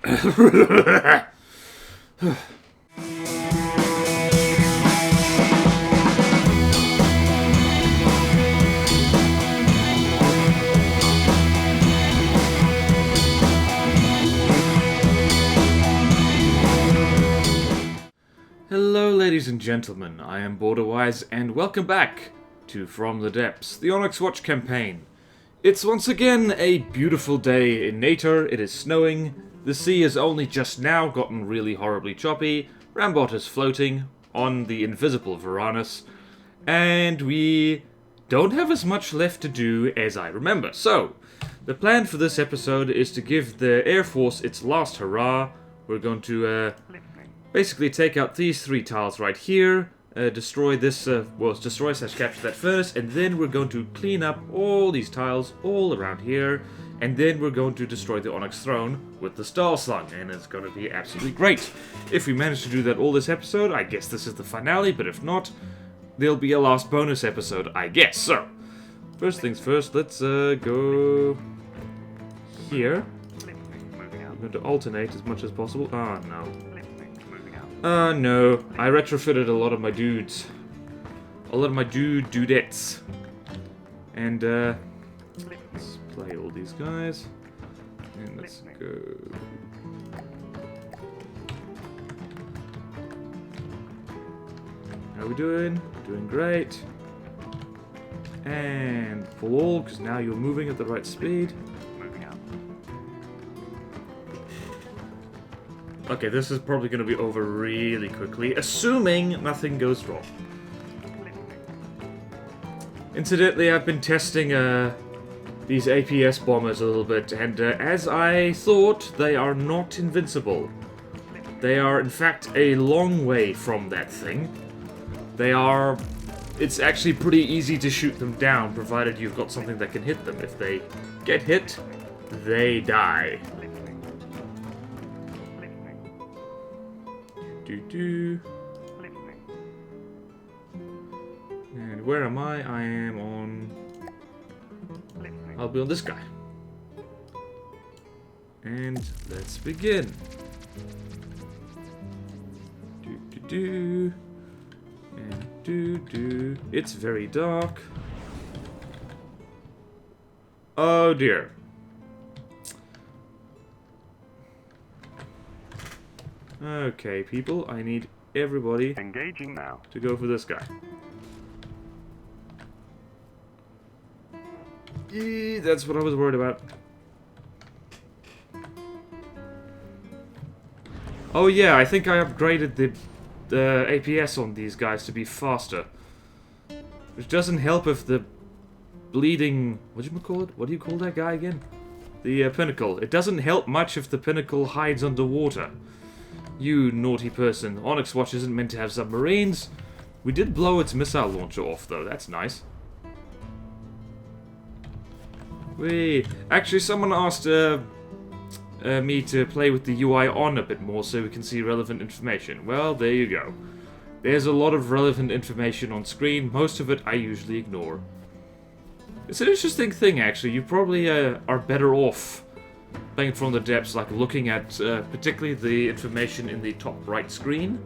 Hello ladies and gentlemen, I am BorderWise and welcome back to From the Depths, the Onyx Watch campaign. It's once again a beautiful day in Nature, it is snowing, the sea has only just now gotten really horribly choppy, Rambot is floating on the invisible Varanus, and we don't have as much left to do as I remember. So, the plan for this episode is to give the Air Force its last hurrah. We're going to basically take out these three tiles right here, destroy this, destroy/capture that furnace, and then we're going to clean up all these tiles all around here, and then we're going to destroy the Onyx Throne with the Star Slung, and it's going to be absolutely great. If we manage to do that all this episode, I guess this is the finale, but if not, there'll be a last bonus episode, I guess. So, first things first, let's go here. I'm going to alternate as much as possible. Oh, no. No. I retrofitted a lot of my dudes. A lot of my dudettes. And, let's play all these guys. And let's go... How are we doing? Doing great. And pull all, because now you're moving at the right speed. Okay, this is probably going to be over really quickly, assuming nothing goes wrong. Incidentally, I've been testing these APS bombers a little bit, and as I thought, they are not invincible. They are, in fact, a long way from that thing. They are... It's actually pretty easy to shoot them down, provided you've got something that can hit them. If they get hit, they die. And where am I? I am on... I'll be on this guy. And let's begin. And It's very dark. Oh dear. Okay, people, I need everybody engaging now to go for this guy. That's what I was worried about. Oh yeah, I think I upgraded the APS on these guys to be faster. Which doesn't help if the bleeding... What do you call it? What do you call that guy again? The pinnacle. It doesn't help much if the pinnacle hides underwater. You naughty person. Onyx Watch isn't meant to have submarines. We did blow its missile launcher off, though. That's nice. Actually, someone asked me to play with the UI on a bit more so we can see relevant information. Well, there you go. There's a lot of relevant information on screen. Most of it I usually ignore. It's an interesting thing, actually. You probably are better off playing From the Depths, like looking at particularly the information in the top right screen.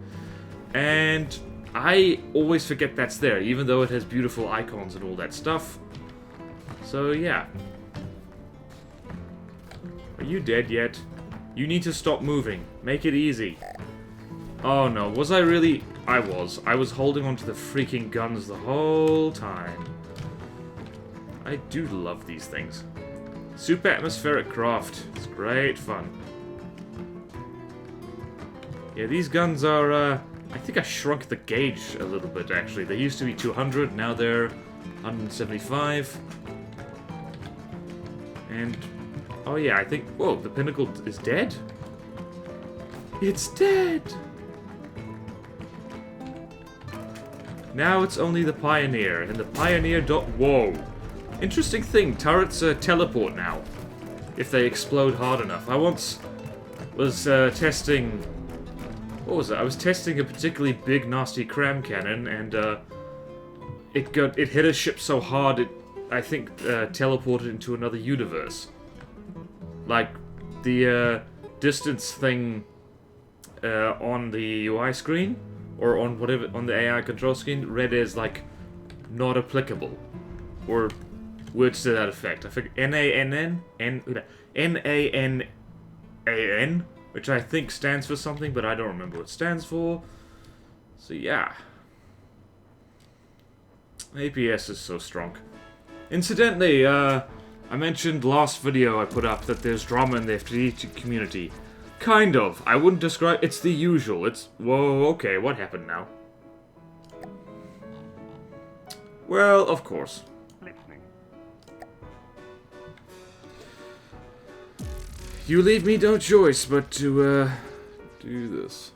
And I always forget that's there, even though it has beautiful icons and all that stuff. So, yeah. Are you dead yet? You need to stop moving. Make it easy. Oh no, was I really... I was holding onto the freaking guns the whole time. I do love these things. Super atmospheric craft. It's great fun. Yeah, these guns are, I think I shrunk the gauge a little bit, actually. They used to be 200, now they're 175. And, oh yeah, I think, whoa, the pinnacle is dead? It's dead! Now it's only the Pioneer, and the Pioneer whoa. Interesting thing, turrets teleport now, if they explode hard enough. I once was testing... What was it? I was testing a particularly big, nasty cram cannon, and it hit a ship so hard it, I think, teleported into another universe. Like, the distance thing on the UI screen, or on whatever, on the AI control screen, read as like not applicable, or words to that effect. I think N-A-N-N-A-N-A-N, which I think stands for something, but I don't remember what it stands for. So yeah. APS is so strong. Incidentally, I mentioned last video I put up that there's drama in the FTD community. Kind of. I wouldn't describe... It's the usual. It's... Whoa, okay, what happened now? Well, of course. You leave me no choice but to, do this.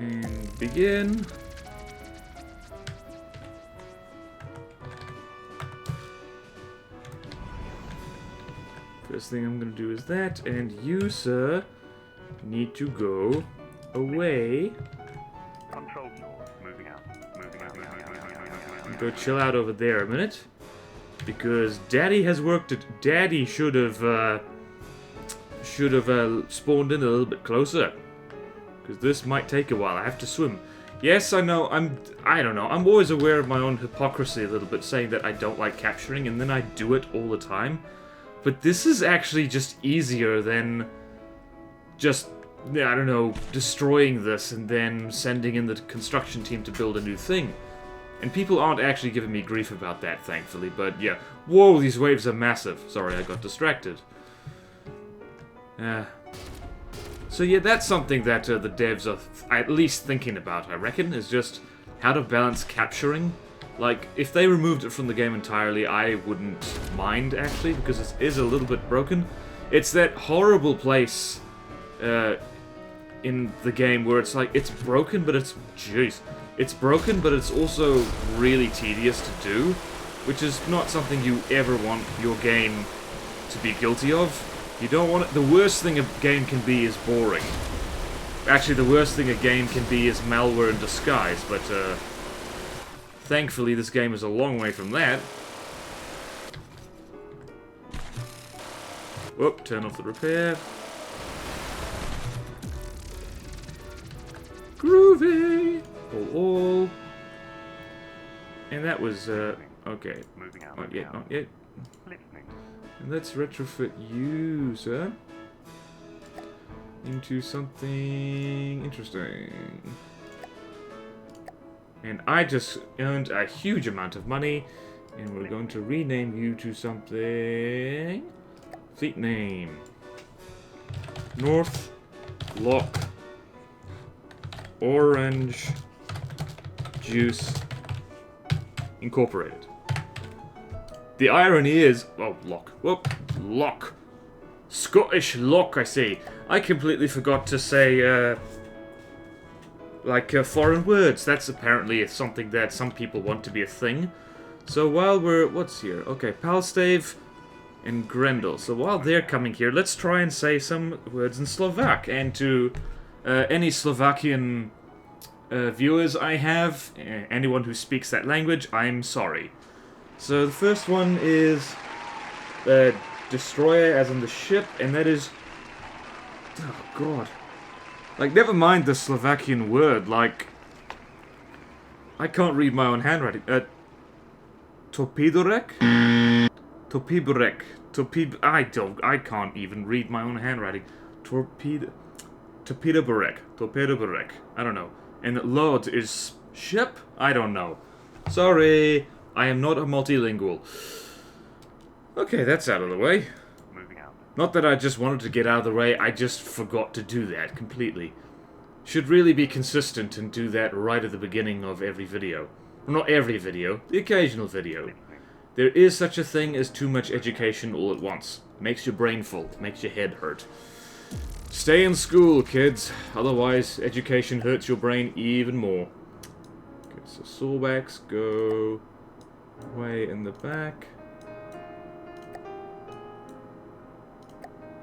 And begin. First thing I'm gonna do is that, and you, sir, need to go away. Control door, moving out. Go chill out over there a minute, because Daddy has worked at. Daddy should have spawned in a little bit closer. Because this might take a while. I have to swim. Yes, I know. I don't know. I'm always aware of my own hypocrisy a little bit, saying that I don't like capturing, and then I do it all the time. But this is actually just easier than just, I don't know, destroying this and then sending in the construction team to build a new thing. And people aren't actually giving me grief about that, thankfully. But yeah. Whoa, these waves are massive. Sorry, I got distracted. So yeah, that's something that the devs are at least thinking about, I reckon, is just how to balance capturing. Like, if they removed it from the game entirely, I wouldn't mind, actually, because it is a little bit broken. It's that horrible place in the game where it's like, it's broken, but it's... Jeez. It's broken, but it's also really tedious to do, which is not something you ever want your game to be guilty of. You don't want it. The worst thing a game can be is boring. Actually, the worst thing a game can be is malware in disguise, but thankfully this game is a long way from that. Whoop, turn off the repair. Groovy! All. And that was, okay. Moving out. Not yet, not yet. And let's retrofit you, sir, into something interesting. And I just earned a huge amount of money, and we're going to rename you to something. Fleet name. North Lock Orange Juice Incorporated. The irony is... Oh, lock. Whoop. Lock. Scottish lock, I say. I completely forgot to say, foreign words. That's apparently something that some people want to be a thing. So while we're... What's here? Okay, Palstave and Grendel. So while they're coming here, let's try and say some words in Slovak. And to any Slovakian viewers I have, anyone who speaks that language, I'm sorry. So the first one is destroyer, as in the ship, and that is... Oh, God. Like, never mind the Slovakian word, like... I can't read my own handwriting. Torpedorek? Torpedorek. I can't even read my own handwriting. Torpedoborek. Torpedoborek. I don't know. And load is ship? I don't know. Sorry. I am not a multilingual. Okay, that's out of the way. Moving out. Not that I just wanted to get out of the way, I just forgot to do that completely. Should really be consistent and do that right at the beginning of every video. Well, not every video, the occasional video. There is such a thing as too much education all at once. Makes your brain full, makes your head hurt. Stay in school, kids. Otherwise, education hurts your brain even more. Okay, so sawbacks go... way in the back.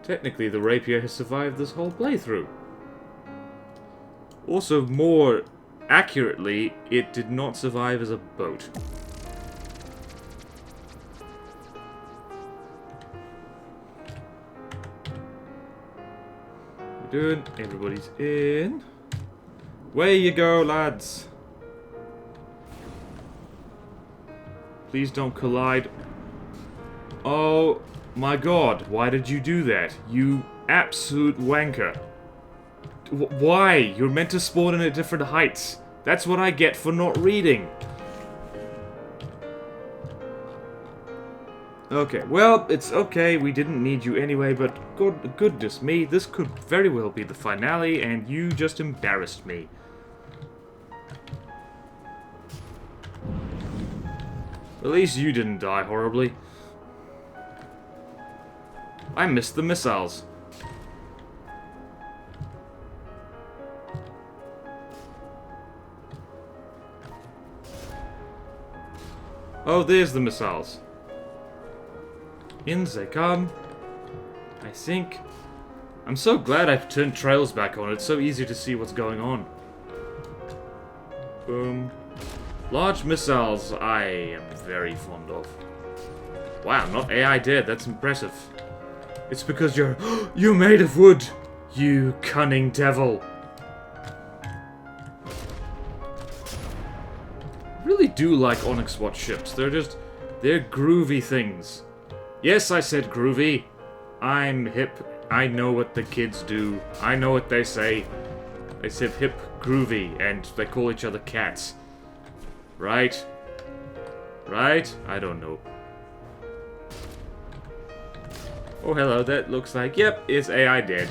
Technically, the rapier has survived this whole playthrough. Also, more accurately, it did not survive as a boat. We're doing. Everybody's in. Way you go, lads. Please don't collide. Oh my god, why did you do that? You absolute wanker. Why? You're meant to spawn in at different heights. That's what I get for not reading. Okay, well, it's okay. We didn't need you anyway, but goodness me, this could very well be the finale, and you just embarrassed me. At least you didn't die horribly. I missed the missiles. Oh, there's the missiles. In they come. I think. I'm so glad I've turned trails back on. It's so easy to see what's going on. Boom. Large missiles I am very fond of. Wow, not AI dead. That's impressive. It's because you're made of wood, you cunning devil. I really do like Onyx Watch ships. They're groovy things. Yes, I said groovy. I'm hip. I know what the kids do. I know what they say. They say hip, groovy, and they call each other cats. Right? Right? I don't know. Oh, hello. That looks like... Yep, it's AI dead.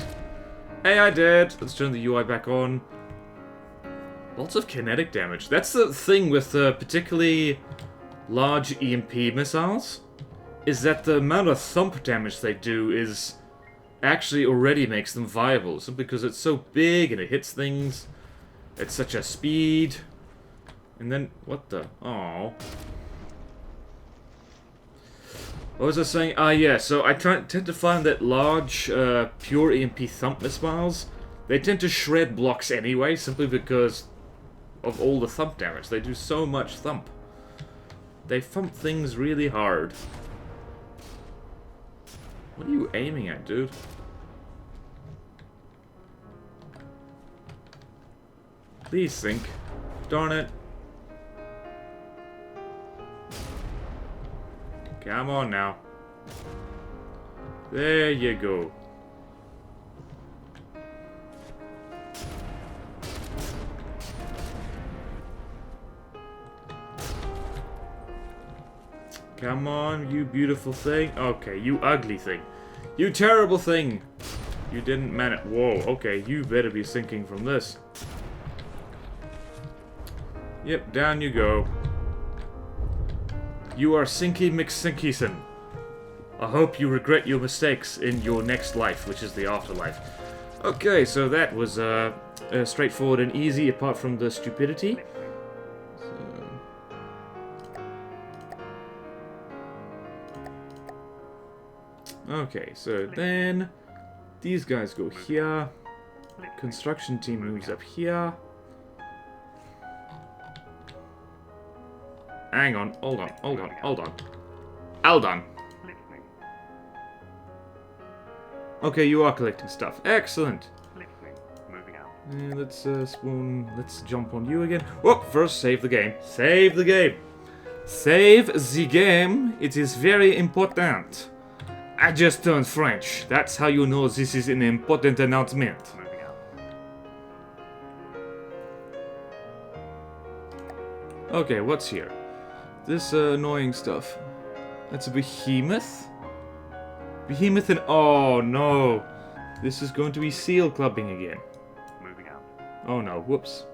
AI dead. Let's turn the UI back on. Lots of kinetic damage. That's the thing with particularly large EMP missiles. Is that the amount of thump damage they do is... actually already makes them viable. Simply because it's so big and it hits things at such a speed. And then, what the? Oh. What was I saying? Ah, yeah, so I tend to find that large, pure EMP thump missiles, they tend to shred blocks anyway, simply because of all the thump damage. They do so much thump. They thump things really hard. What are you aiming at, dude? Please sink. Darn it. Come on now. There you go. Come on, you beautiful thing. Okay, you ugly thing. You terrible thing. You didn't man it. Whoa, okay, you better be sinking from this. Yep, down you go. You are Sinky McSinkyson. I hope you regret your mistakes in your next life, which is the afterlife. Okay, so that was straightforward and easy, apart from the stupidity. Okay, so then these guys go here. Construction team moves up here. Hang on, hold on. Hold on. Okay, you are collecting stuff. Excellent. Let's let's jump on you again. Oh, first save the game. Save the game. Save the game. It is very important. I just turned French. That's how you know this is an important announcement. Okay, what's here? This annoying stuff. That's a behemoth? Behemoth and... Oh, no. This is going to be seal clubbing again. Moving out. Oh, no. Whoops.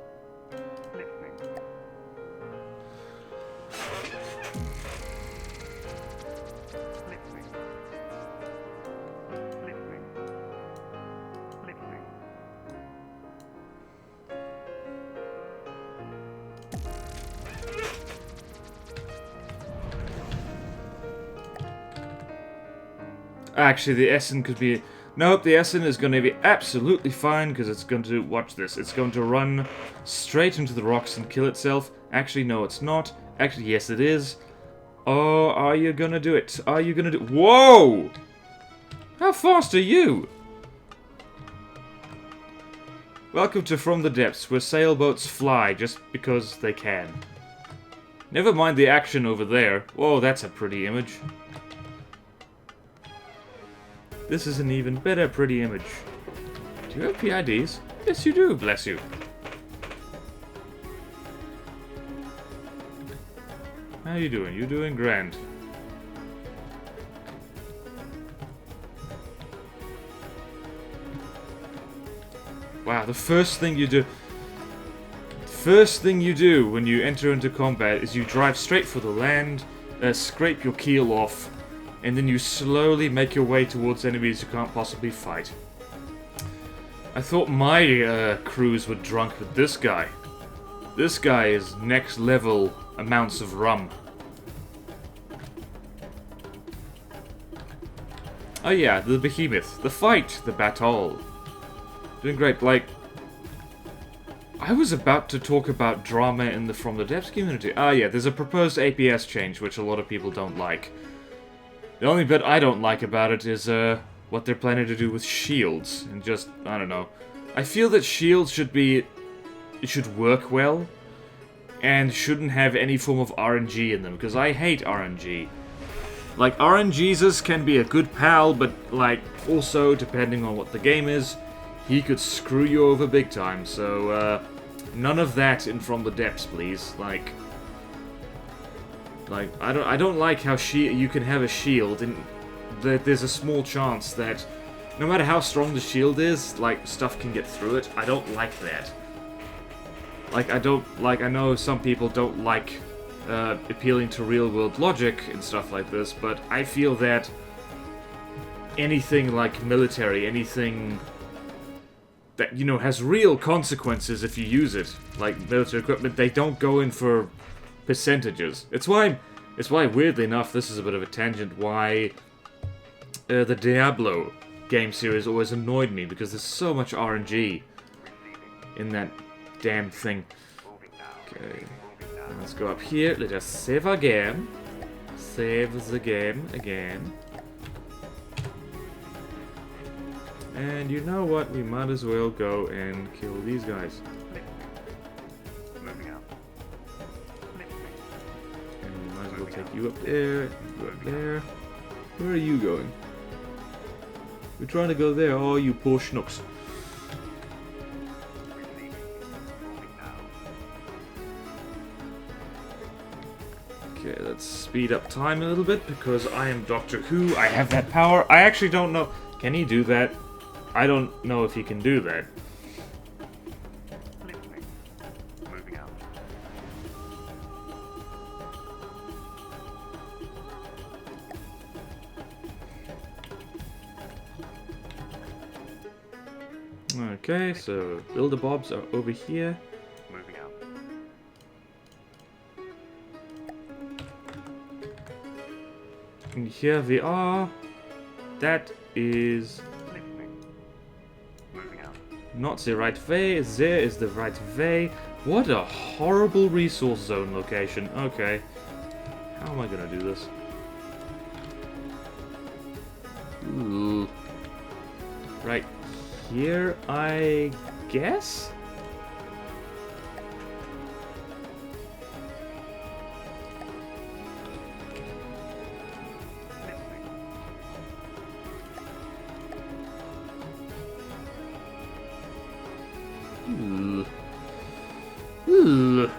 Actually, the Essen could be... Nope, the Essen is going to be absolutely fine, because it's going to, watch this, it's going to run straight into the rocks and kill itself. Actually, no, it's not. Actually, yes, it is. Oh, are you gonna do it? Are you gonna do... Whoa! How fast are you? Welcome to From the Depths, where sailboats fly just because they can. Never mind the action over there. Whoa, that's a pretty image. This is an even better pretty image. Do you have PIDs? Yes, you do, bless you. How you doing? You doing grand. Wow, the first thing you do... First thing you do when you enter into combat is you drive straight for the land, scrape your keel off, and then you slowly make your way towards enemies you can't possibly fight. I thought my crews were drunk, but this guy is next level amounts of rum. Oh yeah, the Behemoth, the fight, the battle. Doing great, like... I was about to talk about drama in the From the Depths community. Ah yeah, there's a proposed APS change which a lot of people don't like. The only bit I don't like about it is what they're planning to do with shields, and just, I don't know. I feel that shields should be... It should work well, and shouldn't have any form of RNG in them, because I hate RNG. Like, RNGesus can be a good pal, but, like, also, depending on what the game is, he could screw you over big time, so, none of that in From the Depths, please. Like, I don't like how you can have a shield, and that there's a small chance that, no matter how strong the shield is, like, stuff can get through it. I don't like that. Like, I know some people don't like appealing to real-world logic and stuff like this, but I feel that anything like military, anything that, you know, has real consequences if you use it, like military equipment, they don't go in for percentages. It's why, weirdly enough, this is a bit of a tangent, why the Diablo game series always annoyed me, because there's so much RNG in that damn thing. Okay, let's go up here, let us save our game. Save the game again. And you know what, we might as well go and kill these guys. Moving out. And we might as well take you up there, and go up there. Where are you going? We're trying to go there, oh you poor schnooks. Okay, let's speed up time a little bit, because I am Doctor Who, I have that power. I actually don't know, can he do that? I don't know if he can do that. Moving out. Okay, so Build-A-Bobs are over here. Moving out. And here we are. That is Moving out. not the right way. There is the right way. What a horrible resource zone location. Okay. How am I gonna do this? Ooh. Right here, I guess?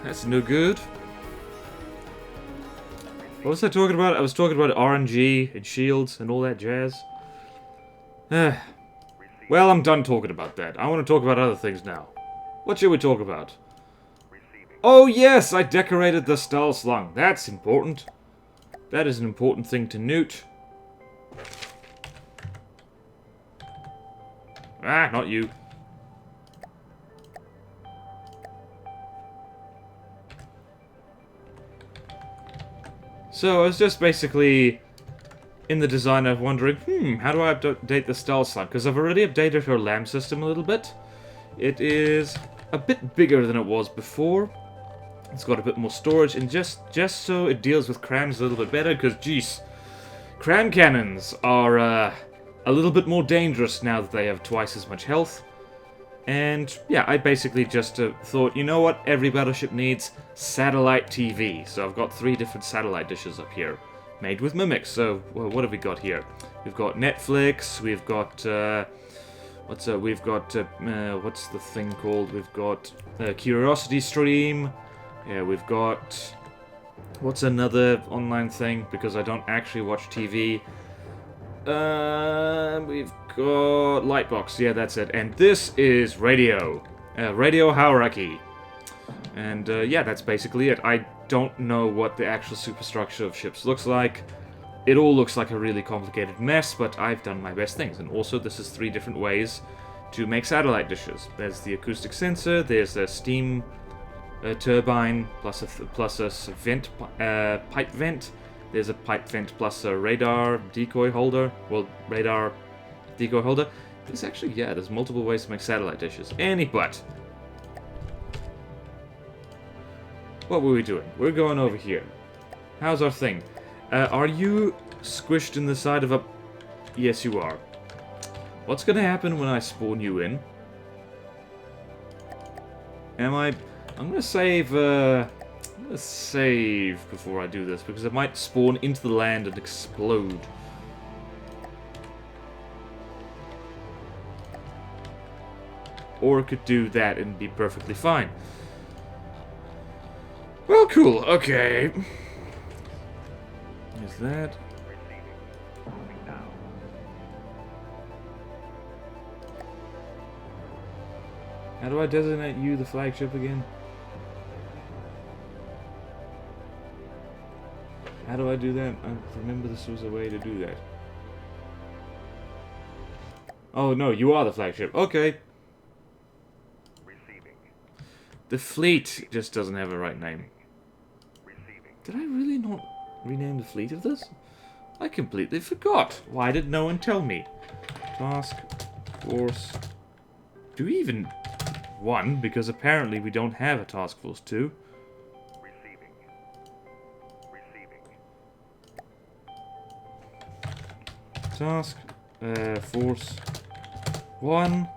That's no good. What was I talking about? I was talking about RNG and shields and all that jazz. Well, I'm done talking about that. I want to talk about other things now. What should we talk about? Oh yes, I decorated the Stahl Slung. That's important. That is an important thing to note. Ah, not you. So, I was just basically in the designer wondering, how do I update the stall slime? Because I've already updated her lamp system a little bit. It is a bit bigger than it was before. It's got a bit more storage, and just so it deals with crams a little bit better, because, jeez, cram cannons are a little bit more dangerous now that they have twice as much health. And, yeah, I basically just thought, you know what, every battleship needs satellite TV. So I've got 3 different satellite dishes up here, made with mimics. So, well, what have we got here? We've got Netflix, we've got, what's the thing called? We've got Curiosity Stream. Yeah, we've got, what's another online thing? Because I don't actually watch TV. We've got Lightbox, yeah, that's it. And this is radio. Radio hierarchy. And, yeah, that's basically it. I don't know what the actual superstructure of ships looks like. It all looks like a really complicated mess, but I've done my best things. And also, this is 3 different ways to make satellite dishes. There's the acoustic sensor, there's a steam turbine, plus a vent, pipe vent. There's a pipe vent plus a radar decoy holder. Well, radar decoy holder. There's actually, yeah, there's multiple ways to make satellite dishes. But what were we doing? We're going over here. How's our thing? Are you squished in the side of a... Yes, you are. What's gonna happen when I spawn you in? I'm gonna save, before I do this, because it might spawn into the land and explode. Or it could do that and be perfectly fine. Well, cool, okay. Is that... How do I designate you the flagship again? How do I do that? I remember this was a way to do that. Oh no, you are the flagship. Okay. Receiving. The fleet just doesn't have a right name. Receiving. Did I really not rename the fleet of this? I completely forgot. Why did no one tell me? Task Force... Do we even... 1? Because apparently we don't have a Task Force 2. Receiving. Receiving. Task Force 1.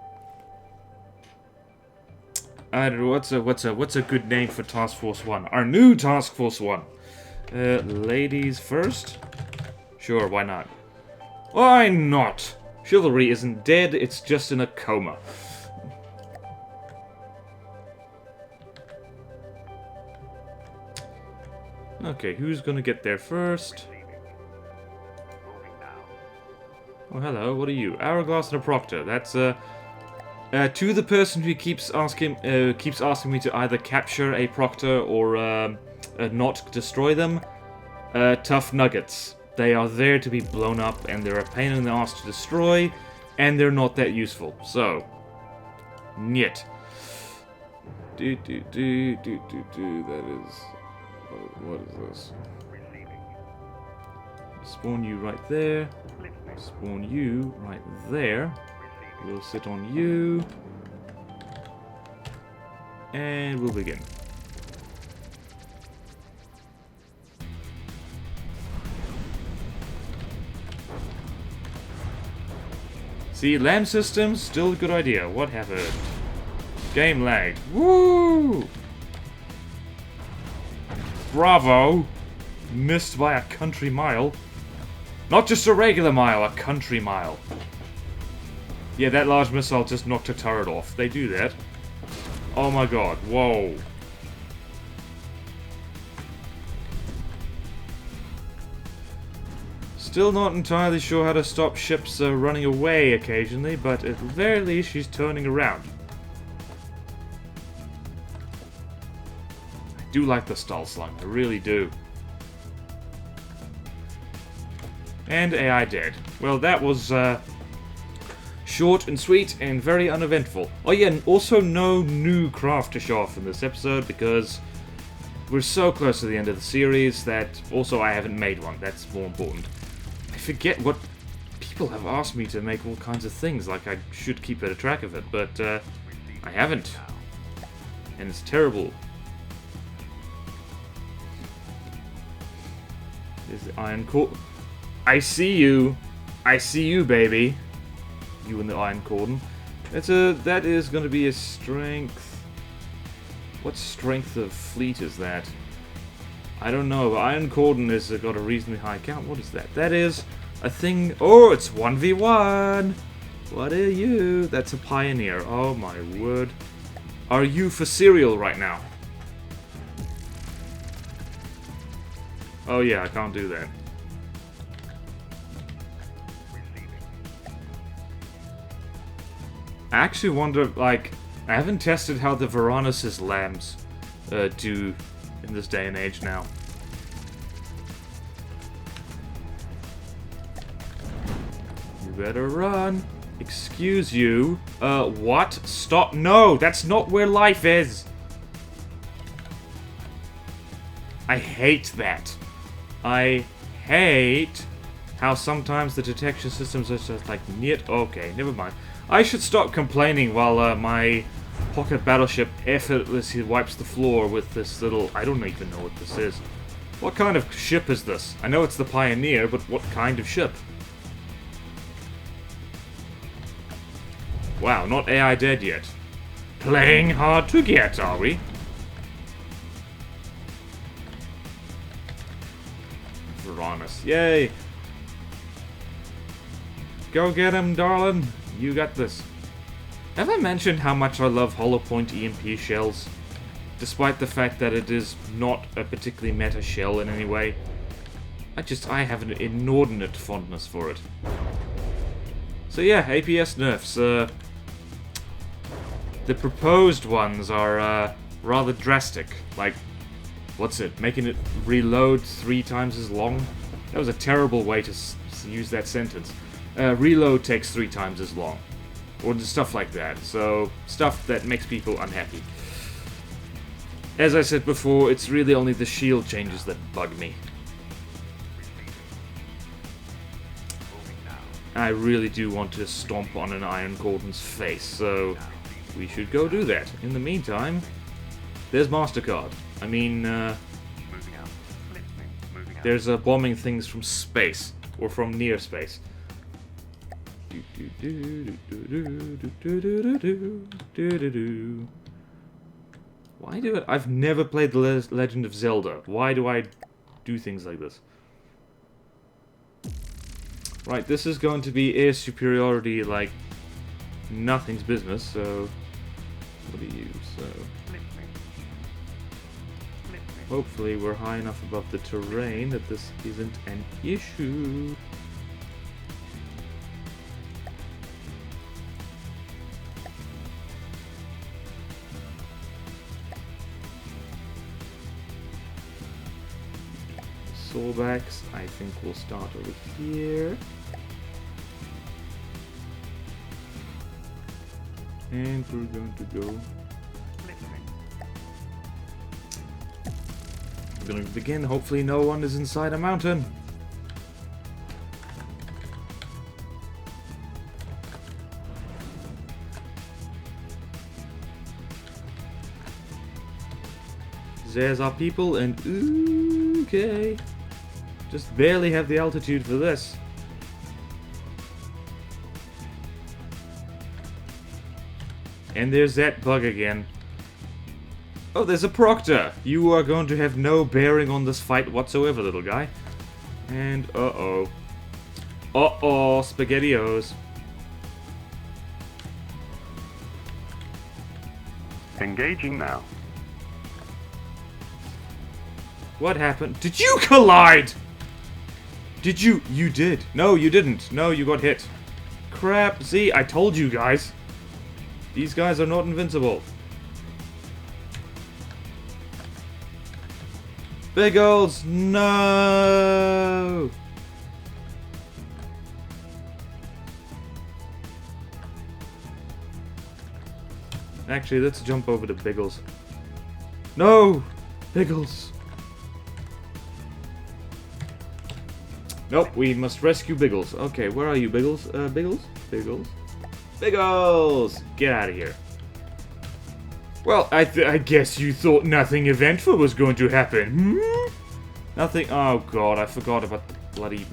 I don't know, what's a good name for Task Force 1? Our new Task Force 1. Ladies first? Sure, why not? Why not? Chivalry isn't dead, it's just in a coma. Okay, who's gonna get there first? Oh, hello, what are you? Hourglass and a Proctor. That's, to the person who keeps asking me to either capture a Proctor or, not destroy them, tough nuggets. They are there to be blown up, and they're a pain in the ass to destroy, and they're not that useful. So, nyet. That is... What is this? Spawn you right there. Spawn you right there. We'll sit on you. And we'll begin. See, LAN systems, still a good idea. What happened? Game lag. Woo! Bravo! Missed by a country mile. Not just a regular mile, a country mile. Yeah, that large missile just knocked a turret off. They do that. Oh my god, whoa. Still not entirely sure how to stop ships running away occasionally, but at the very least she's turning around. I do like the stall slung, I really do. And AI dead. Well, that was short and sweet and very uneventful. Oh yeah, and also no new craft to show off in this episode because we're so close to the end of the series that also I haven't made one. That's more important. forget what people have asked me to make all kinds of things, like I should keep a track of it, but I haven't. And it's terrible. There's the iron cord. I see you. I see you, baby. You and the iron cordon. That is going to be a strength. What strength of fleet is that? I don't know. Iron cordon has got a reasonably high count. What is that? That is a thing. Oh, it's 1v1. What are you? That's a pioneer. Oh my word. Are you for cereal right now? Oh yeah, I can't do that. I actually wonder, like, I haven't tested how the Varanus' lambs do in this day and age now. You better run. Excuse you. What? Stop. No, that's not where life is. I hate that. I hate how sometimes the detection systems are just like, okay, never mind. I should stop complaining while my pocket battleship effortlessly wipes the floor with this little... I don't even know what this is. What kind of ship is this? I know it's the Pioneer, but what kind of ship? Wow, not AI dead yet. Playing hard to get, are we? Varanus, yay! Go get him, darling. You got this. Have I mentioned how much I love hollow point EMP shells? Despite the fact that it is not a particularly meta shell in any way. I have an inordinate fondness for it. So yeah, APS nerfs. The proposed ones are rather drastic. Like, what's it? Making it reload 3 times as long? That was a terrible way to use that sentence. Reload takes 3 times as long. Or stuff like that. So, stuff that makes people unhappy. As I said before, it's really only the shield changes that bug me. I really do want to stomp on an Iron Gordon's face, so we should go do that. In the meantime, there's MasterCard. I mean, there's bombing things from space, or from near space. Why do it? I've never played the Legend of Zelda. Why do I do things like this? Right, this is going to be air superiority like nothing's business, so what do you, so hopefully we're high enough above the terrain that this isn't an issue. Sawbacks, I think we'll start over here. And we're going to go. We're going to begin. Hopefully no one is inside a mountain. There's our people and okay. Just barely have the altitude for this. And there's that bug again. Oh, there's a Proctor! You are going to have no bearing on this fight whatsoever, little guy. And uh-oh. Uh-oh, SpaghettiOs. Engaging now. What happened? Did you collide? Did you? You did. No, you didn't. No, you got hit. Crap. See, I told you guys. These guys are not invincible. Biggles, no! Actually, let's jump over to Biggles. No! Biggles! Nope, we must rescue Biggles. Okay, where are you, Biggles? Biggles? Biggles? Biggles! Get out of here. Well, I guess you thought nothing eventful was going to happen. Hmm? Nothing. Oh god, I forgot about the bloody.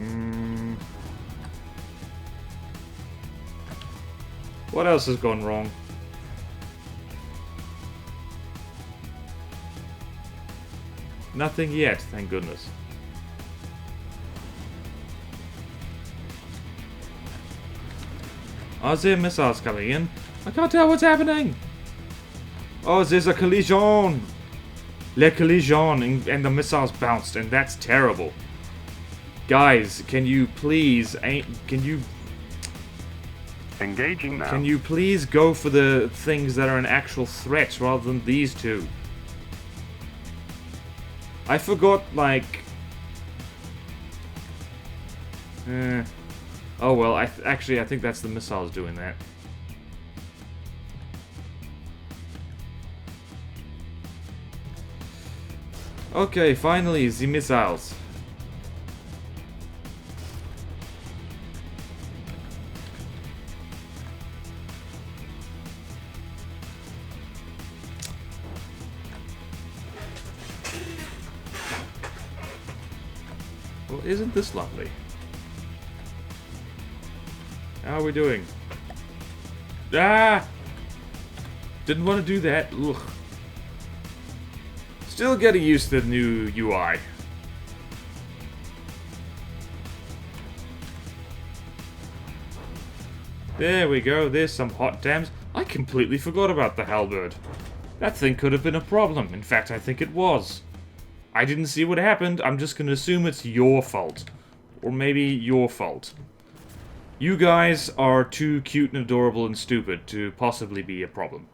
What else has gone wrong? Nothing yet, thank goodness. Are there missiles coming in? I can't tell what's happening. Oh, there's a collision. Le collision, and the missiles bounced, and that's terrible. Guys, can you please, Engaging now. Can you please go for the things that are an actual threat rather than these two? I forgot, like... Oh well, actually I think that's the missiles doing that. Okay, finally, the missiles. Well, isn't this lovely? How are we doing? Ah! Didn't want to do that. Ugh. Still getting used to the new UI. There we go, there's some hot dams. I completely forgot about the halberd. That thing could have been a problem. In fact, I think it was. I didn't see what happened, I'm just gonna assume it's your fault. Or maybe your fault. You guys are too cute and adorable and stupid to possibly be a problem.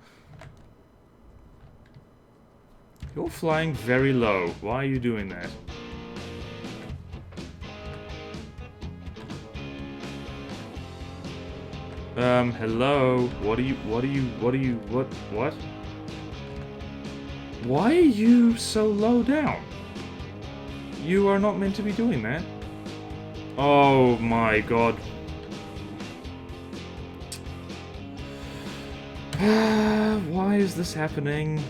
You're flying very low. Why are you doing that? Hello? What? Why are you so low down? You are not meant to be doing that. Oh my god. Why is this happening?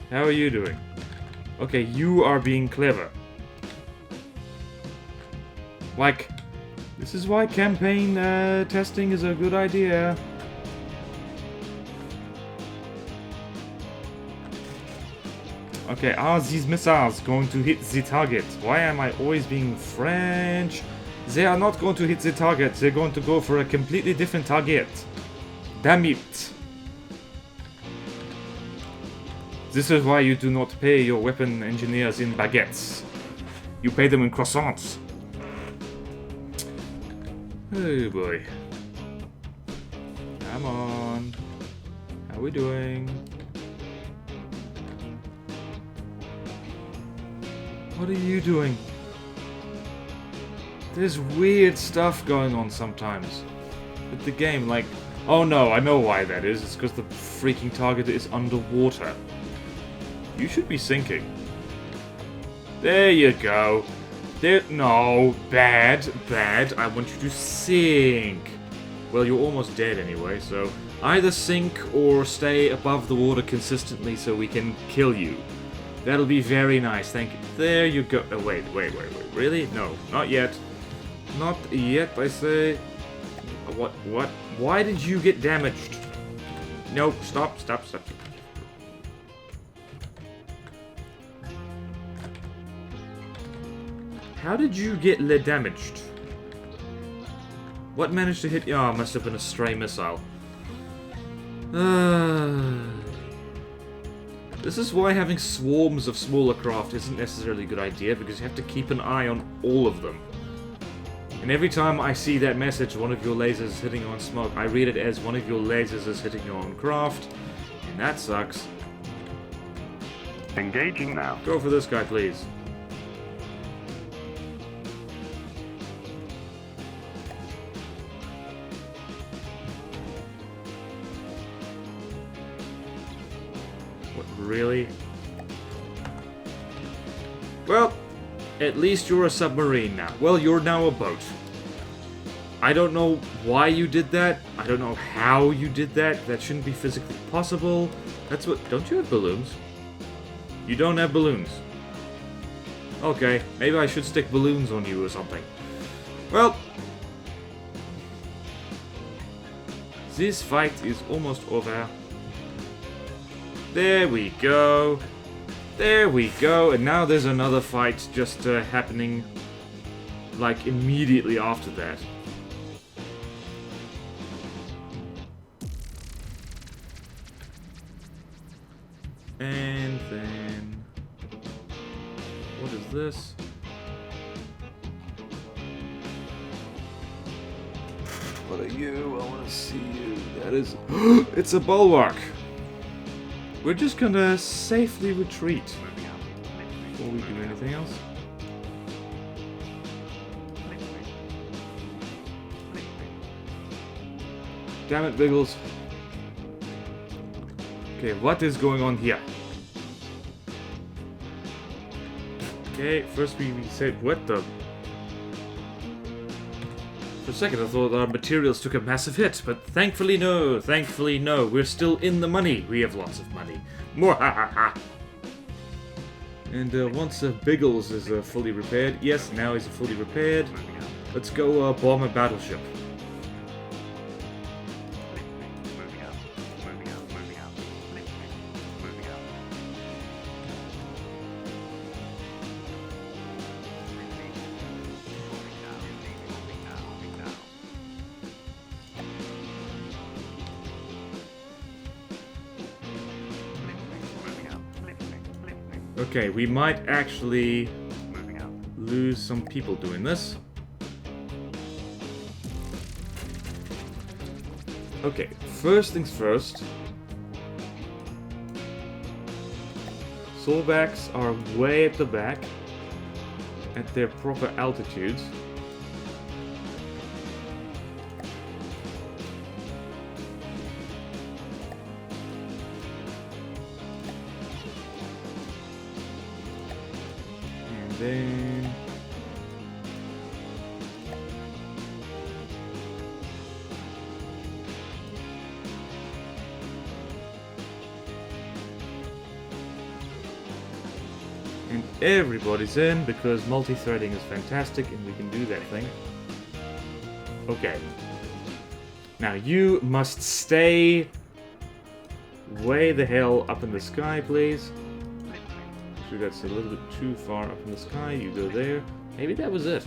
How are you doing? Okay, you are being clever. Like, this is why campaign testing is a good idea. Okay, are these missiles going to hit the target? Why am I always being French? They are not going to hit the target, they're going to go for a completely different target. Damn it. This is why you do not pay your weapon engineers in baguettes. You pay them in croissants. Oh boy. Come on. How are we doing? What are you doing? There's weird stuff going on sometimes with the game, like... Oh no, I know why that is. It's because the freaking target is underwater. You should be sinking. There you go. There... No, bad. I want you to sink. Well, you're almost dead anyway, so... Either sink or stay above the water consistently so we can kill you. That'll be very nice, thank you. There you go. Oh, wait. Really? No, not yet. Not yet, I say. What? Why did you get damaged? Nope, stop. How did you get damaged? What managed to hit you? Oh, it must have been a stray missile. This is why having swarms of smaller craft isn't necessarily a good idea, because you have to keep an eye on all of them. And every time I see that message, one of your lasers hitting on smoke, I read it as one of your lasers is hitting your own craft, and that sucks. Engaging now. Go for this guy, please. really? Well, at least you're a submarine now. Well, you're now a boat. I don't know why you did that. I don't know how you did that. That shouldn't be physically possible. That's what... Don't you have balloons? You don't have balloons. Okay, maybe I should stick balloons on you or something. Well... This fight is almost over. There we go. There we go. And now there's another fight just happening like immediately after that. And then... What is this? What are you? I want to see you. That is... It's a Bulwark! We're just gonna safely retreat before we do anything else. Damn it, Biggles. Okay, what is going on here? Okay, first we said, what the... For a second I thought our materials took a massive hit, but thankfully no, we're still in the money. We have lots of money. Mwahaha! And once Biggles is fully repaired, yes, now he's fully repaired, let's go bomb a battleship. Okay, we might actually lose some people doing this. Okay, first things first. Slovaks are way at the back, at their proper altitudes. Then and everybody's in because multi-threading is fantastic and we can do that thing. Okay. Now you must stay way the hell up in the sky, please. That's a little bit too far up in the sky. You go there. Maybe that was it.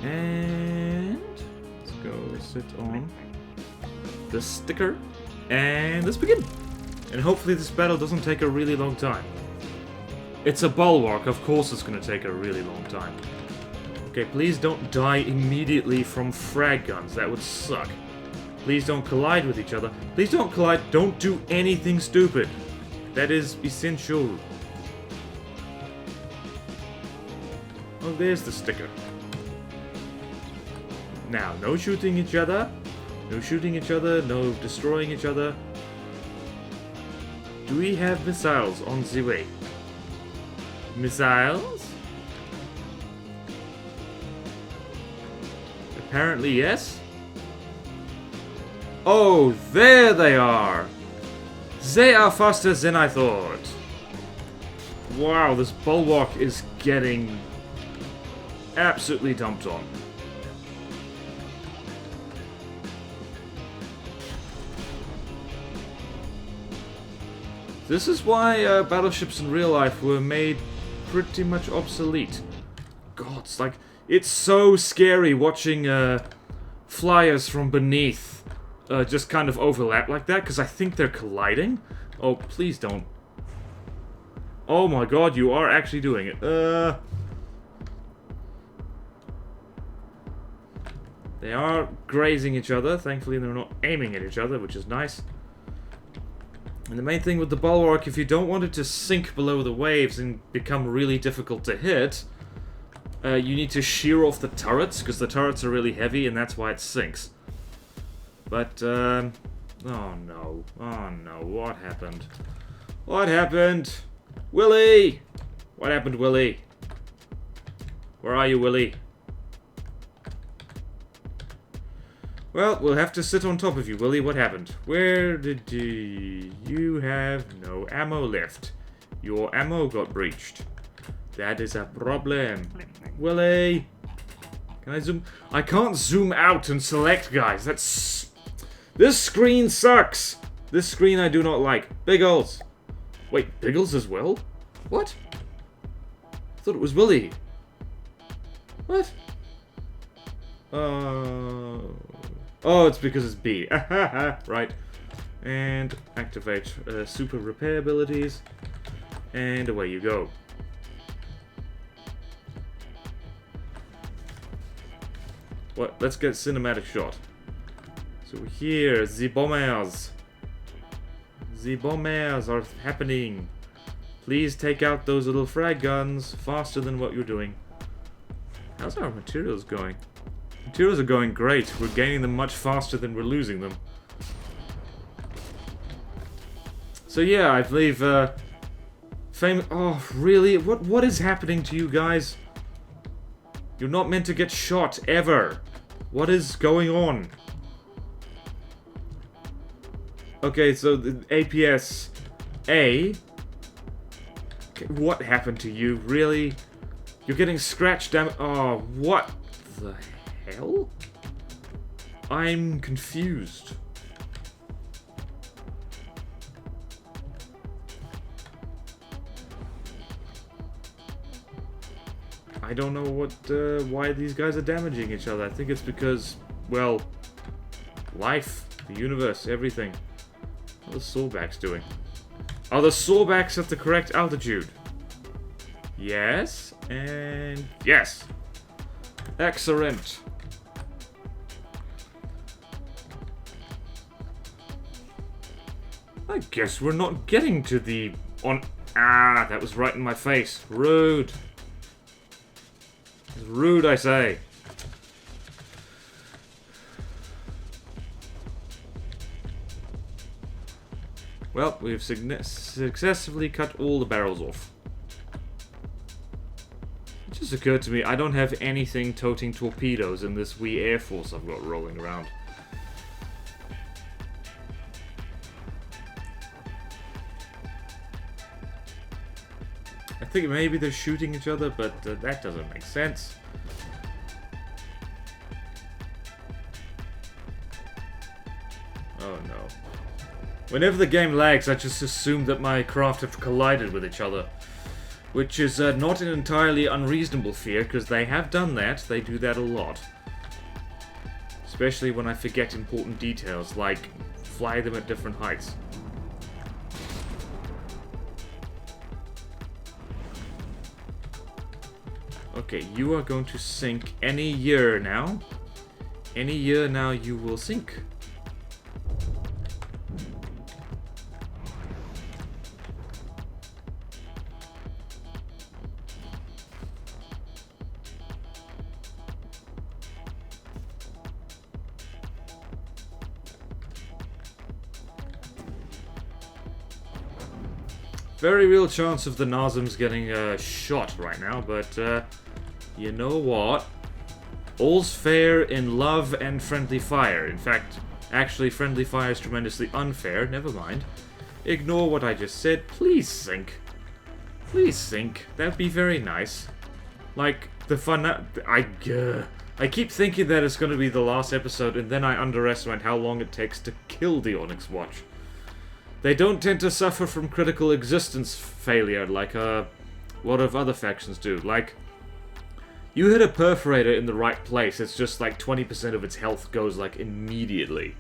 And let's go sit on the sticker. And let's begin. And hopefully this battle doesn't take a really long time. It's a Bulwark. Of course it's going to take a really long time. Okay, please don't die immediately from frag guns. That would suck. Please don't collide with each other. Please don't collide. Don't do anything stupid. That is essential. Oh, there's the sticker. Now, no shooting each other. No shooting each other. No destroying each other. Do we have missiles on the way? Missiles? Apparently, yes. Oh, there they are! They are faster than I thought. Wow, this Bulwark is getting absolutely dumped on. This is why battleships in real life were made pretty much obsolete. God, it's like, it's so scary watching flyers from beneath just kind of overlap like that, because I think they're colliding. Oh, please don't. Oh my god, you are actually doing it. They are grazing each other. Thankfully, they're not aiming at each other, which is nice. And the main thing with the Bulwark, if you don't want it to sink below the waves and become really difficult to hit, you need to shear off the turrets, because the turrets are really heavy, and that's why it sinks. But, Oh no. Oh no. What happened? What happened? Willie! What happened, Willie? Where are you, Willie? Well, we'll have to sit on top of you, Willie. What happened? Where did you have no ammo left? Your ammo got breached. That is a problem. Willie! Can I zoom? I can't zoom out and select, guys. That's... This screen sucks! This screen I do not like. Biggles! Wait, Biggles as well? What? I thought it was Willie. What? Oh, it's because it's B. Right. And activate super repair abilities. And away you go. What? Let's get a cinematic shot. So here, the bombers. The bombers are happening. Please take out those little frag guns faster than what you're doing. How's our materials going? Materials are going great. We're gaining them much faster than we're losing them. So yeah, I believe, Oh, really? What is happening to you guys? You're not meant to get shot, ever. What is going on? Okay, so the APS A. Okay, what happened to you? Really? You're getting scratch damage. Oh, what the hell? I'm confused. I don't know why these guys are damaging each other. I think it's because, well, life, the universe, everything. What are the sawbacks doing? Are the sawbacks at the correct altitude? Yes, and yes. Excellent. I guess we're not getting to the Ah, that was right in my face. Rude. It's rude, I say. Well, we've successfully cut all the barrels off. It just occurred to me, I don't have anything toting torpedoes in this wee Air Force I've got rolling around. I think maybe they're shooting each other, but that doesn't make sense. Oh no. Whenever the game lags, I just assume that my craft have collided with each other. Which is not an entirely unreasonable fear, because they have done that. They do that a lot. Especially when I forget important details, like fly them at different heights. Okay, you are going to sink any year now. Any year now you will sink. Very real chance of the Nazim's getting shot right now, but you know what? All's fair in love and friendly fire. In fact, actually, friendly fire is tremendously unfair. Never mind. Ignore what I just said. Please sink. Please sink. That'd be very nice. Like, the fun... I keep thinking that it's going to be the last episode, and then I underestimate how long it takes to kill the Onyx Watch. They don't tend to suffer from critical existence failure like a lot of other factions do. Like, you hit a perforator in the right place, it's just like 20% of its health goes like immediately.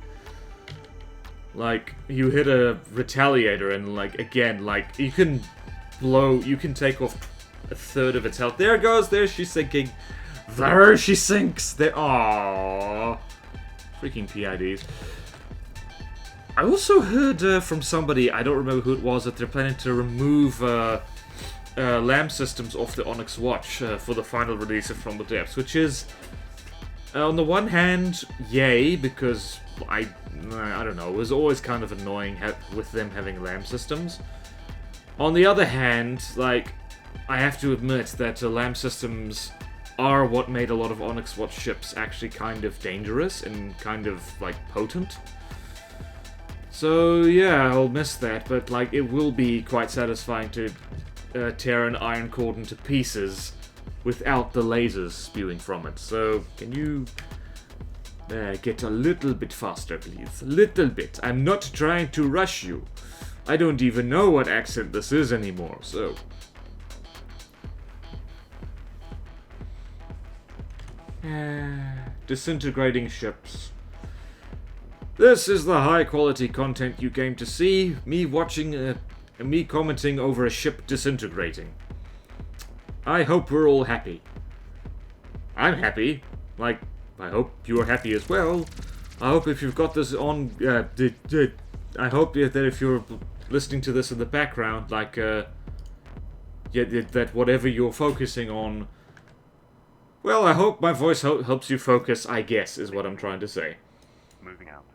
Like, you hit a retaliator and like, again, like, you can take off a third of its health. There it goes, there she's sinking. There she sinks! There, aww. Freaking PIDs. I also heard from somebody, I don't remember who it was, that they're planning to remove LAM systems off the Onyx Watch for the final release of From the Depths, which is On the one hand, yay, because I don't know, it was always kind of annoying with them having LAM systems. On the other hand, like, I have to admit that LAM systems are what made a lot of Onyx Watch ships actually kind of dangerous and kind of, like, potent. So, yeah, I'll miss that, but, like, it will be quite satisfying to tear an iron cordon to pieces without the lasers spewing from it. So, can you get a little bit faster, please? A little bit. I'm not trying to rush you. I don't even know what accent this is anymore, so... disintegrating ships. This is the high quality content you came to see. Me watching, me commenting over a ship disintegrating. I hope we're all happy. I'm happy. Like, I hope you're happy as well. I hope if you've got this on, I hope that if you're listening to this in the background, like, that whatever you're focusing on, well, I hope my voice helps you focus, I guess, is what I'm trying to say. Moving out.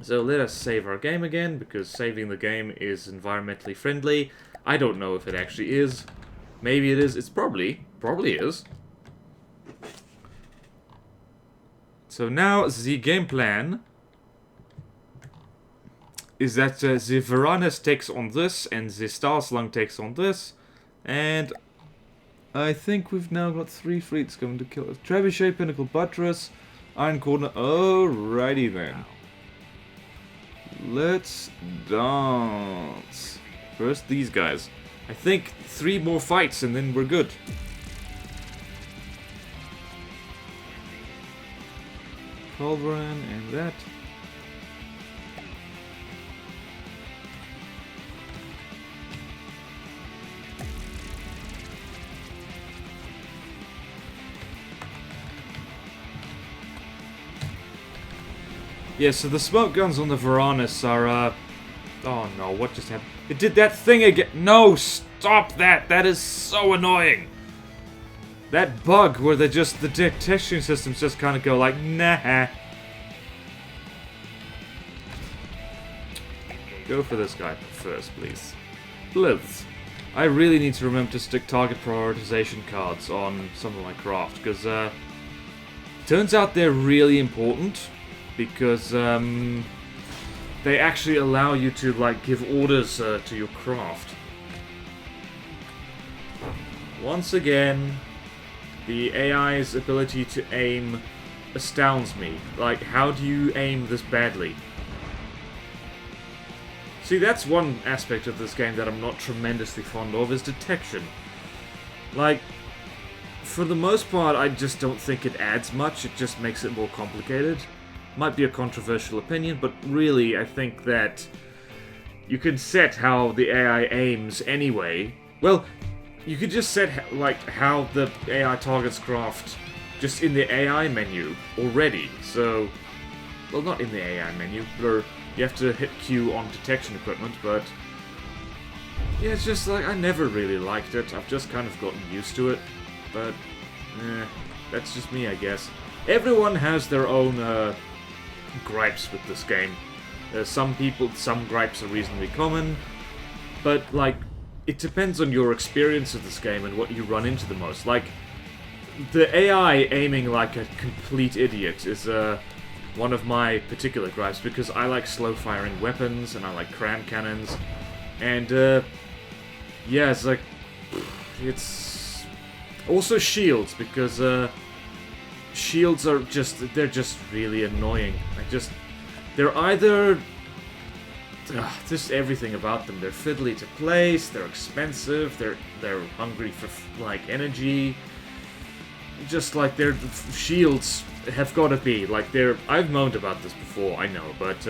So let us save our game again, because saving the game is environmentally friendly. I don't know if it actually is. Maybe it is. It's probably is. So now the game plan is that the Varanus takes on this, and the Starslung takes on this, and I think we've now got 3 fleets coming to kill us. Trebuchet, Pinnacle Buttress, Iron Corner. Alrighty then. Let's dance. First these guys. I think 3 more fights and then we're good. Culverin and that. Yeah, so the smoke guns on the Varanus are, oh no, what just happened? It did that thing again! No, stop that! That is so annoying! That bug where the detection systems just kind of go like, nah. Go for this guy first, please. Please. I really need to remember to stick target prioritization cards on some of my craft, because, turns out they're really important. Because they actually allow you to, like, give orders to your craft. Once again, the AI's ability to aim astounds me. Like, how do you aim this badly? See, that's one aspect of this game that I'm not tremendously fond of, is detection. Like, for the most part, I just don't think it adds much, it just makes it more complicated. Might be a controversial opinion, but really I think that you can set how the AI aims anyway. Well, you could just set like how the AI targets craft just in the AI menu already. So, well, not in the AI menu, where you have to hit Q on detection equipment, but yeah, it's just like I never really liked it. I've just kind of gotten used to it, but that's just me, I guess. Everyone has their own gripes with this game. Some gripes are reasonably common, but like, it depends on your experience of this game and what you run into the most. Like, the AI aiming like a complete idiot is one of my particular gripes, because I like slow firing weapons and I like cram cannons, and yeah, it's like, it's also shields, because shields are they're just really annoying. They're either, just everything about them. They're fiddly to place, they're expensive, they're hungry for, like, energy. Just like, their shields have got to be, like, I've moaned about this before, I know, but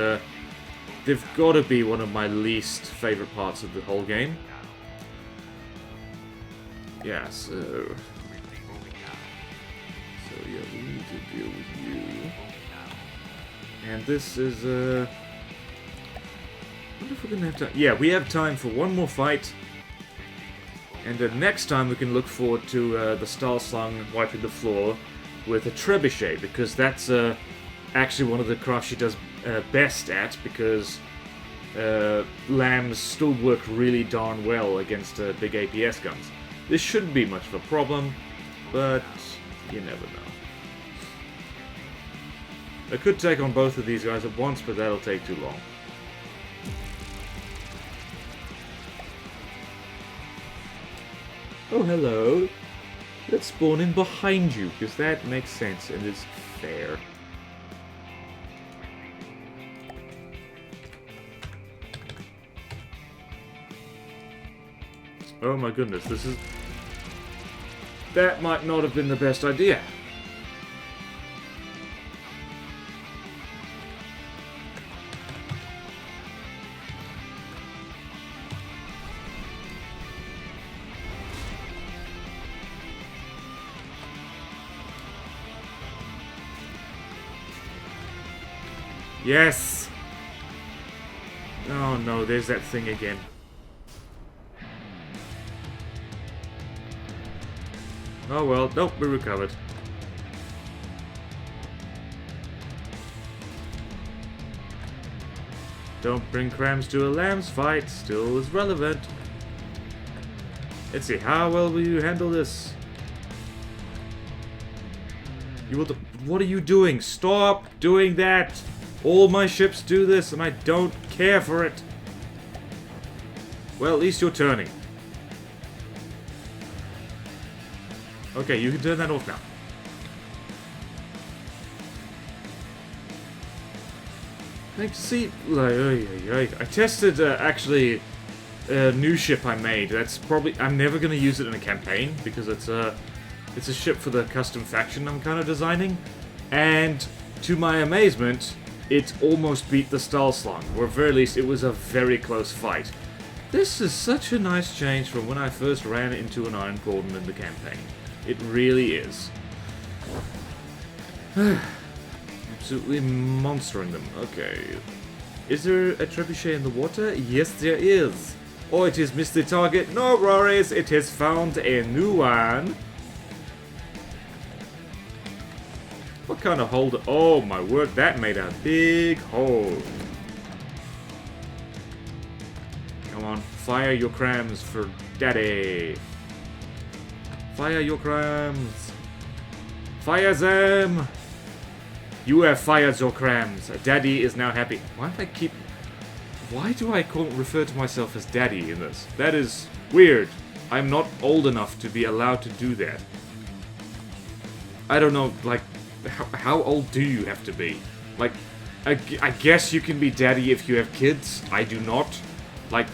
they've got to be one of my least favorite parts of the whole game. Yeah, so yeah, we need to deal with you. And this is, I wonder if we're gonna have time. Yeah, we have time for one more fight. And next time we can look forward to the Starslung wiping the floor. with a Trebuchet, because that's actually one of the crafts she does best at, because lambs still work really darn well against big APS guns. This shouldn't be much of a problem, but you never know. I could take on both of these guys at once, but that'll take too long. Oh, hello. Let's spawn in behind you, because that makes sense and is fair. Oh my goodness, this is... That might not have been the best idea. Yes! Oh no, there's that thing again. Oh well, nope, we recovered. Don't bring crams to a lamb's fight, still is relevant. Let's see, how well will you handle this? You will what are you doing? Stop doing that! All my ships do this, and I don't care for it. Well, at least you're turning. Okay, you can turn that off now. Like, see, like, I tested actually a new ship I made. That's probably I'm never gonna use it in a campaign because it's a ship for the custom faction I'm kind of designing, and to my amazement, it almost beat the Stahlslang, or at very least, it was a very close fight. This is such a nice change from when I first ran into an Iron Cordon in the campaign. It really is. Absolutely monstering them. Okay. Is there a Trebuchet in the water? Yes, there is. Oh, it has missed the target. No worries, it has found a new one. What kind of hole? Oh my word, that made a big hole. Come on, fire your crams for daddy. Fire your crams. Fire them. You have fired your crams. Daddy is now happy. Why do I refer to myself as daddy in this? That is weird. I'm not old enough to be allowed to do that. I don't know, like, how old do you have to be? Like, I guess you can be daddy if you have kids. I do not. Like,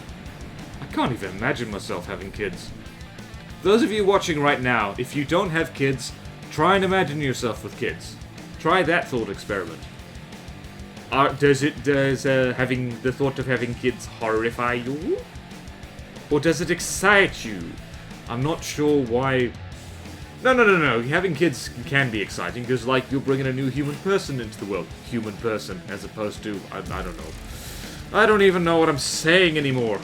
I can't even imagine myself having kids. Those of you watching right now, if you don't have kids, try and imagine yourself with kids. Try that thought experiment. Does having the thought of having kids horrify you? Or does it excite you? I'm not sure why... No. Having kids can be exciting, because, like, you're bringing a new human person into the world. Human person, as opposed to... I don't know. I don't even know what I'm saying anymore.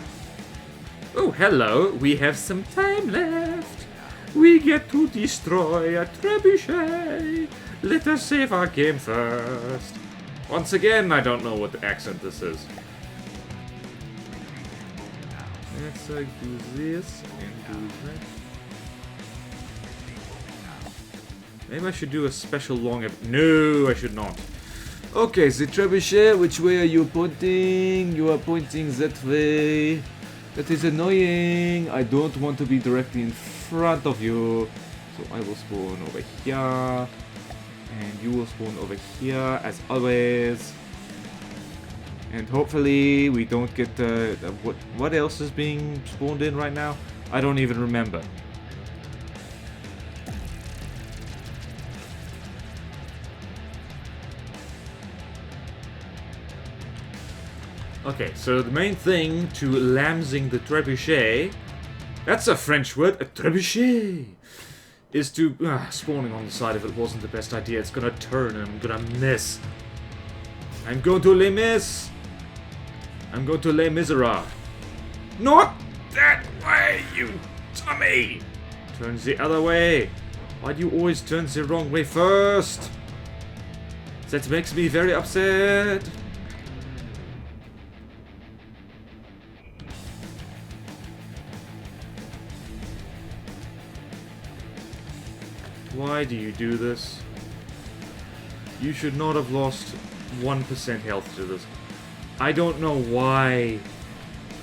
Oh, hello. We have some time left. We get to destroy a Trebuchet. Let us save our game first. Once again, I don't know what the accent this is. Let's do this and do that. Maybe I should do a special long... No, I should not. Okay, the Trebuchet, which way are you pointing? You are pointing that way. That is annoying. I don't want to be directly in front of you. So I will spawn over here. And you will spawn over here, as always. And hopefully we don't get... what else is being spawned in right now? I don't even remember. Okay, so the main thing to lambsing the Trebuchet, that's a French word, a Trebuchet, is to, spawning on the side of it wasn't the best idea. It's gonna turn and I'm gonna miss. I'm going to les miss. I'm going to les misera. Not that way, you dummy! Turns the other way. Why do you always turn the wrong way first? That makes me very upset. Why do you do this? You should not have lost 1% health to this. I don't know why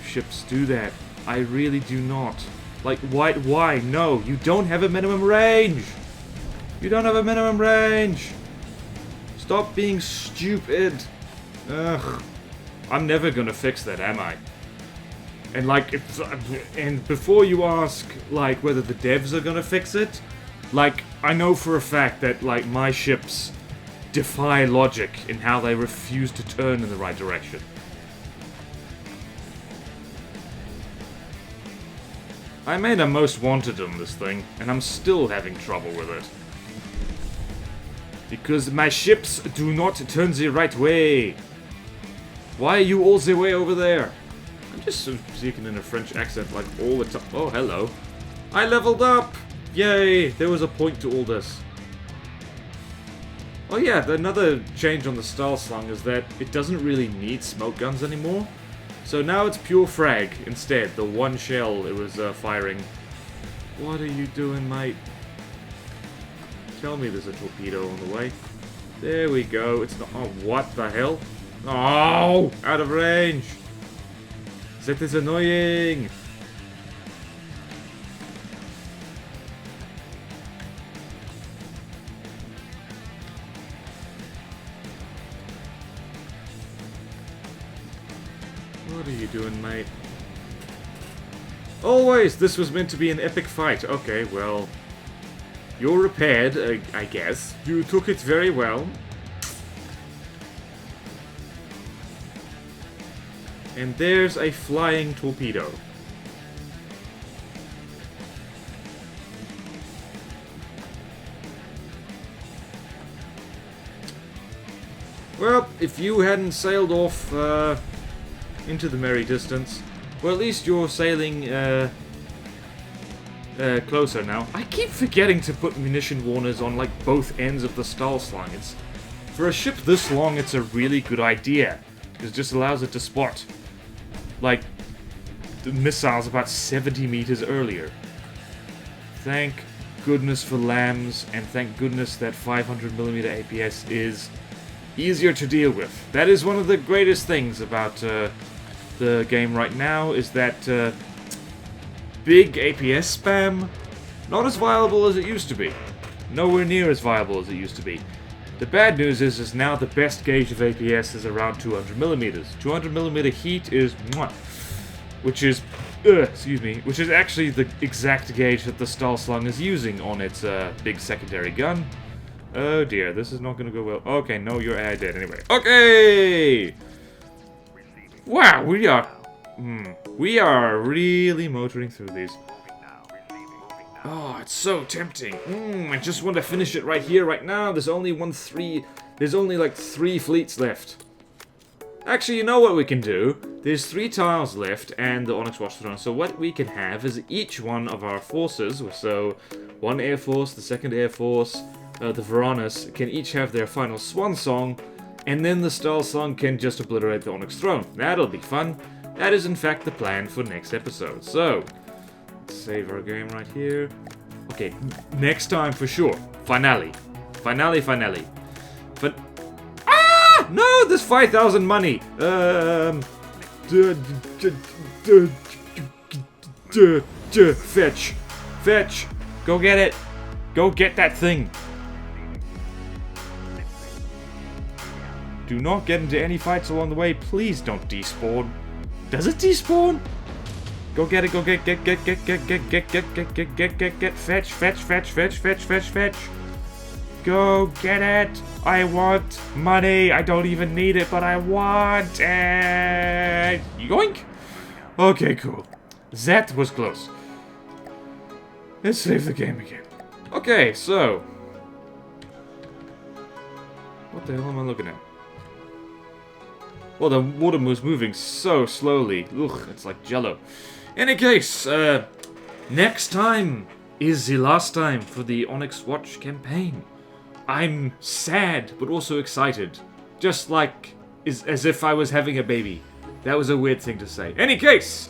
ships do that. I really do not. Like, why? No, you don't have a minimum range! You don't have a minimum range! Stop being stupid! Ugh. I'm never gonna fix that, am I? And like, and before you ask, like, whether the devs are gonna fix it, like, I know for a fact that, like, my ships defy logic in how they refuse to turn in the right direction. I made a most wanted on this thing, and I'm still having trouble with it. Because my ships do not turn the right way. Why are you all the way over there? I'm just speaking in a French accent like all the time. Oh, hello. I leveled up! Yay! There was a point to all this. Oh yeah, another change on the style slung is that it doesn't really need smoke guns anymore. So now it's pure frag instead, the one shell it was firing. What are you doing, mate? Tell me there's a torpedo on the way. There we go. It's not. Oh, what the hell? Oh! Out of range! That is annoying! What are you doing, mate? Always! This was meant to be an epic fight. Okay, well... You're repaired, I guess. You took it very well. And there's a flying torpedo. Well, if you hadn't sailed off into the merry distance, well, at least you're sailing closer now. I keep forgetting to put munition warners on like both ends of the stall slung. It's, for a ship this long, it's a really good idea. Because it just allows it to spot like the missiles about 70 meters earlier. Thank goodness for lambs, and thank goodness that 500mm APS is easier to deal with. That is one of the greatest things about the game right now, is that big APS spam, not as viable as it used to be. Nowhere near as viable as it used to be. The bad news is now the best gauge of APS is around 200mm. 200mm heat is mwah, which is which is actually the exact gauge that the stall slung is using on its big secondary gun. Oh dear, this is not gonna go well. Okay, no, your AI dead anyway. Okay! Wow, we are really motoring through these. Oh, it's so tempting. I just want to finish it right here, right now. There's only like 3 fleets left. Actually, you know what we can do? There's 3 tiles left and the Onyx Watch Throne. So what we can have is each one of our forces, so one Air Force, the 2nd Air Force, the Varanus, can each have their final swan song, and then the stall song can just obliterate the Onyx Throne. That'll be fun. That is in fact the plan for next episode. So, save our game right here. Okay, next time for sure. Finale. But ah! No, there's 5,000 money. Fetch. Go get it. Go get that thing. Do not get into any fights along the way. Please don't despawn. Does it despawn? Go get it, go get, fetch. Go get it. I want money. I don't even need it, but I want it. Yoink. Okay, cool. That was close. Let's save the game again. Okay, so. What the hell am I looking at? Well, the water was moving so slowly. Ugh, it's like jello. In any case, next time is the last time for the Onyx Watch campaign. I'm sad, but also excited. Just like, as if I was having a baby. That was a weird thing to say. Any case,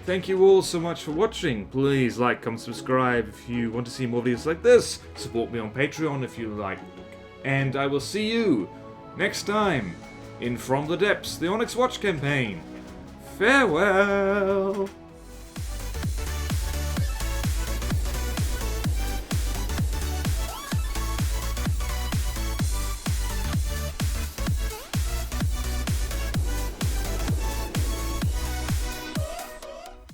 thank you all so much for watching. Please like, comment, subscribe if you want to see more videos like this. Support me on Patreon if you like. And I will see you next time in From the Depths, the Onyx Watch campaign. Farewell!